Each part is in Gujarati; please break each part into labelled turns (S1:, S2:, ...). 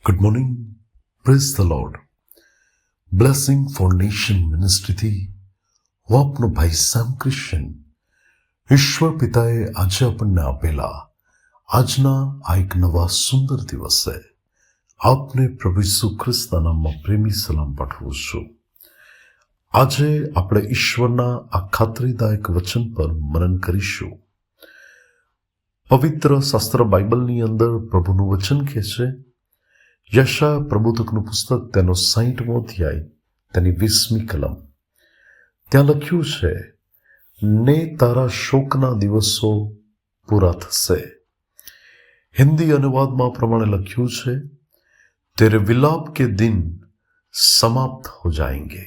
S1: Good morning, praise the Lord. Blessing Foundation મિનિસ્ટ્રીથી હું આપનો ભાઈ સેમ ક્રિશ્ચન. ઈશ્વર પિતાએ આજે આપણને આપેલા આજના આ એક નવા સુંદર દિવસે આપને પ્રભુ ઈસુ ખ્રિસ્તના નામમાં પ્રેમી સલામ પાઠવું છું. આજે આપણે ઈશ્વરના આ ખાતરીદાયક વચન પર મનન કરીશું. પવિત્ર શાસ્ત્ર બાઇબલની અંદર પ્રભુનું વચન કહે છે, યશાયા પ્રબોધકનું પુસ્તક તેનો 60મો અધ્યાય તેની 20મી કલમ. ત્યાં લખ્યું છે, ને તારા શોકના દિવસો પૂરા થશે. હિન્દી અનુવાદમાં પ્રમાણે લખ્યું છે, તેરે વિલાપ કે દિન સમાપ્ત હો જાએંગે.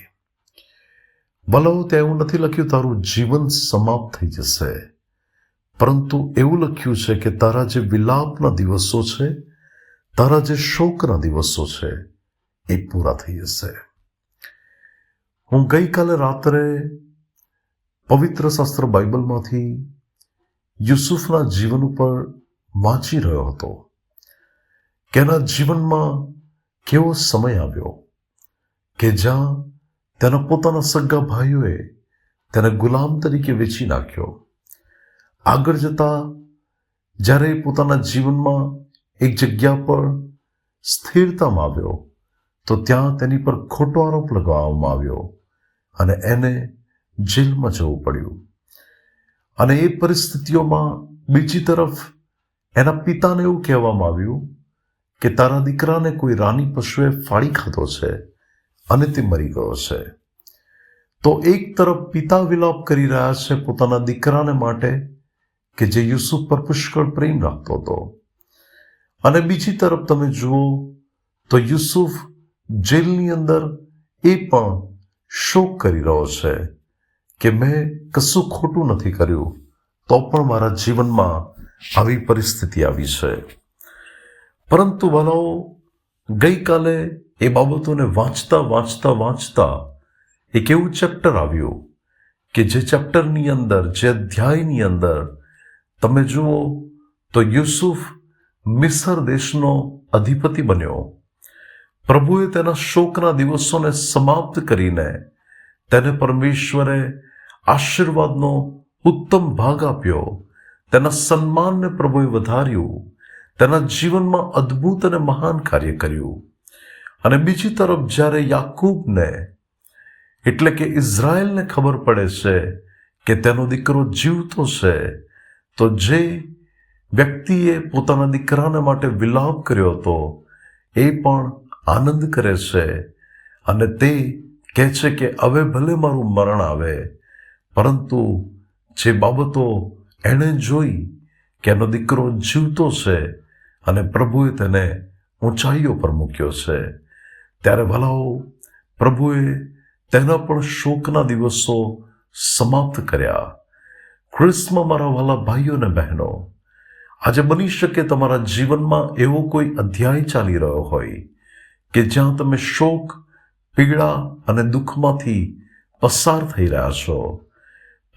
S1: ભલો ત્યાં એવું નથી લખ્યું તારું જીવન સમાપ્ત થઈ જશે, પરંતુ એવું લખ્યું છે કે તારા જે વિલાપના દિવસો છે, તારા જે શોકના દિવસો છે એ પૂરા થઈ જશે. હું ગઈકાલે રાત્રે પવિત્ર શાસ્ત્ર બાઇબલમાંથી યુસુફના જીવન ઉપર વાંચી રહ્યો હતો કે એના જીવનમાં કેવો સમય આવ્યો કે જ્યાં તેના પોતાના સગા ભાઈઓએ તેને ગુલામ તરીકે વેચી નાખ્યો. આગળ જતા જ્યારે પોતાના જીવનમાં એક જગ્યા પર સ્થિરતામાં આવ્યો તો ત્યાં તેની પર ખોટો આરોપ લગાવવામાં આવ્યો અને એને જેલમાં જવું પડ્યું. અને એ પરિસ્થિતિઓમાં બીજી તરફ એના પિતાને એવું કહેવામાં આવ્યું કે તારા દીકરાને કોઈ રાની પશુએ ફાડી ખાધો છે અને તે મરી ગયો છે. તો એક તરફ પિતા વિલાપ કરી રહ્યા છે પોતાના દીકરાને માટે કે જે યુસુફ પર પુષ્કળ પ્રેમ રાખતો હતો, અને બીજી તરફ તમે જુઓ તો યુસુફ જેલની અંદર એ પણ શોક કરી રહ્યો છે કે મેં કશું ખોટું નથી કર્યું, તો પણ મારા જીવનમાં આવી પરિસ્થિતિ આવી છે. પરંતુ ભલાઓ ગઈકાલે એ બાબતોને વાંચતા એક એવું ચેપ્ટર આવ્યું કે જે ચેપ્ટરની અંદર, જે અધ્યાયની અંદર તમે જુઓ તો યુસુફ મિસર દેશનો અધિપતિ બન્યો. પ્રભુએ તેના શોકના દિવસોને સમાપ્ત કરીને તેને પરમેશ્વરે આશીર્વાદનો ઉત્તમ ભાગ આપ્યો. તેના સન્માનને પ્રભુએ વધાર્યું. તેના જીવનમાં અદ્ભુત અને મહાન કાર્ય કર્યું. અને બીજી તરફ જ્યારે યાકૂબને એટલે કે ઇઝરાયલને ખબર પડે છે કે તેનો દીકરો જીવતો છે, તો જે વ્યક્તિએ પોતાના દીકરાને માટે વિલાપ કર્યો હતો એ પણ આનંદ કરે છે અને તે કહે છે કે હવે ભલે મારું મરણ આવે, પરંતુ જે બાબતો એણે જોઈ કે એનો દીકરો જીવતો છે અને પ્રભુએ તેને ઊંચાઈઓ પર મૂક્યો છે, ત્યારે ભલાઓ પ્રભુએ તેના પણ શોકના દિવસો સમાપ્ત કર્યા. ખ્રિસ્તમાં મારા વાલા ભાઈઓ અને બહેનો, આજે બની શકે તમારા જીવનમાં એવો કોઈ અધ્યાય ચાલી રહ્યો હોય કે જ્યાં તમે શોક, પીડા અને દુઃખમાંથી પસાર થઈ રહ્યા છો,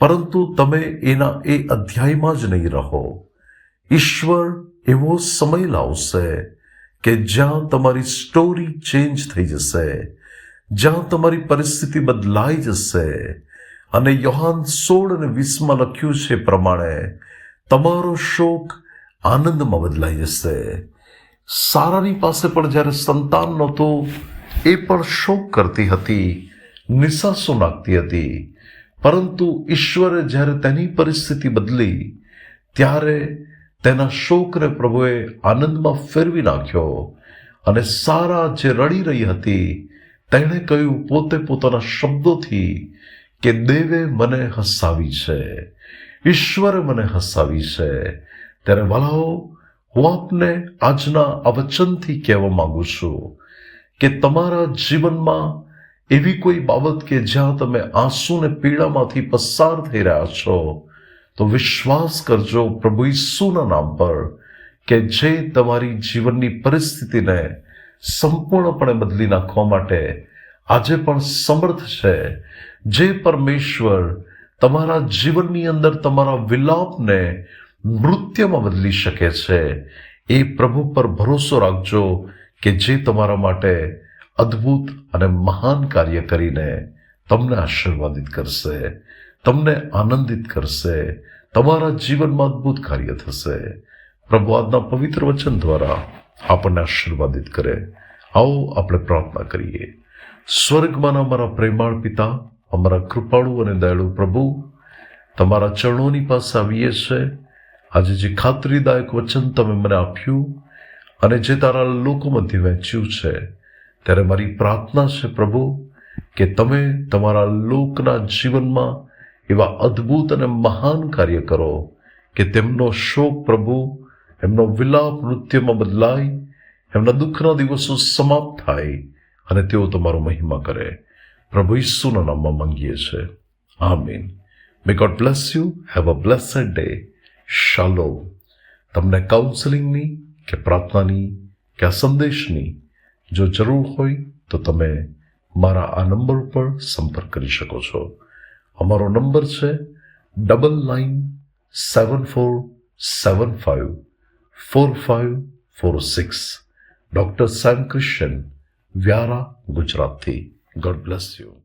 S1: પરંતુ તમે એના એ અધ્યાયમાં જ નહીં રહો. ઈશ્વર એવો સમય લાવશે કે જ્યાં તમારી સ્ટોરી ચેન્જ થઈ જશે, જ્યાં તમારી પરિસ્થિતિ બદલાઈ જશે. અને યોહાન 16 અને 20માં લખ્યું છે પ્રમાણે તમારો શોક આનંદમાં બદલાઈ જશે. સારાની પાસે પણ જ્યારે સંતાન નહોતું, એ પણ શોક કરતી હતી, નિસાસો નાખતી હતી, પરંતુ ઈશ્વરે જ્યારે તેની પરિસ્થિતિ બદલી ત્યારે તેના શોકને પ્રભુએ આનંદમાં ફેરવી નાખ્યો. અને સારા જે રડી રહી હતી તેણે કહ્યું પોતે પોતાના શબ્દોથી કે દેવે મને હસાવી છે, ઈશ્વરે મને હસાવી છે. ત્યારે ભલાઓ હું આપને આજના આ વચનથી કહેવા માંગુ છું કે તમારા જીવનમાં એવી કોઈ બાબત કે જ્યાં તમે આંસુ ને પીડામાંથી પસાર થઈ રહ્યા છો, તો વિશ્વાસ કરજો પ્રભુ ઈસુના નામ પર કે જે તમારી જીવનની પરિસ્થિતિને સંપૂર્ણપણે બદલી નાખવા માટે આજે પણ સમર્થ છે. જે પરમેશ્વર તમારા જીવનની અંદર તમારા વિલાપને નૃત્યમાં બદલી શકે છે, એ પ્રભુ પર ભરોસો રાખજો કે જે તમારા માટે અદ્ભુત અને મહાન કાર્ય કરીને તમને આશીર્વાદિત કરશે, તમને આનંદિત કરશે, તમારા જીવનમાં અદ્ભુત કાર્ય થશે. પ્રભુ આજના પવિત્ર વચન દ્વારા આપણને આશીર્વાદિત કરે. આવો આપણે પ્રાર્થના કરીએ. સ્વર્ગમાં અમારા પ્રેમાળ પિતા, અમારા કૃપાળુ અને દયાળુ પ્રભુ, તમારા ચરણોની પાસે આવીએ છીએ. આજે જે ખાતરીદાયક વચન તમે મને આપ્યું અને જે તારા લોકો મધ્ય વહેંચ્યું છે, ત્યારે મારી પ્રાર્થના છે પ્રભુ કે તમે તમારા લોકના જીવનમાં એવા અદ્ભુત અને મહાન કાર્ય કરો કે તેમનો શોક પ્રભુ એમનો વિલાપ નૃત્યમાં બદલાય, એમના દુઃખના દિવસો સમાપ્ત થાય અને તેઓ તમારો મહિમા કરે. પ્રભુ ઈસુના નામમાં માંગીએ છીએ. Amen. May God bless you. Have a blessed day. શાલોમ. તમને કાઉન્સેલિંગની કે પ્રાર્થનાની કે આ સંદેશની જો જરૂર હોય તો તમે મારા આ નંબર ઉપર સંપર્ક કરી શકો છો. અમારો નંબર છે 9974754546. ડૉક્ટર સેમ ક્રિશ્ચન, વ્યારા, ગુજરાતથી. God bless you.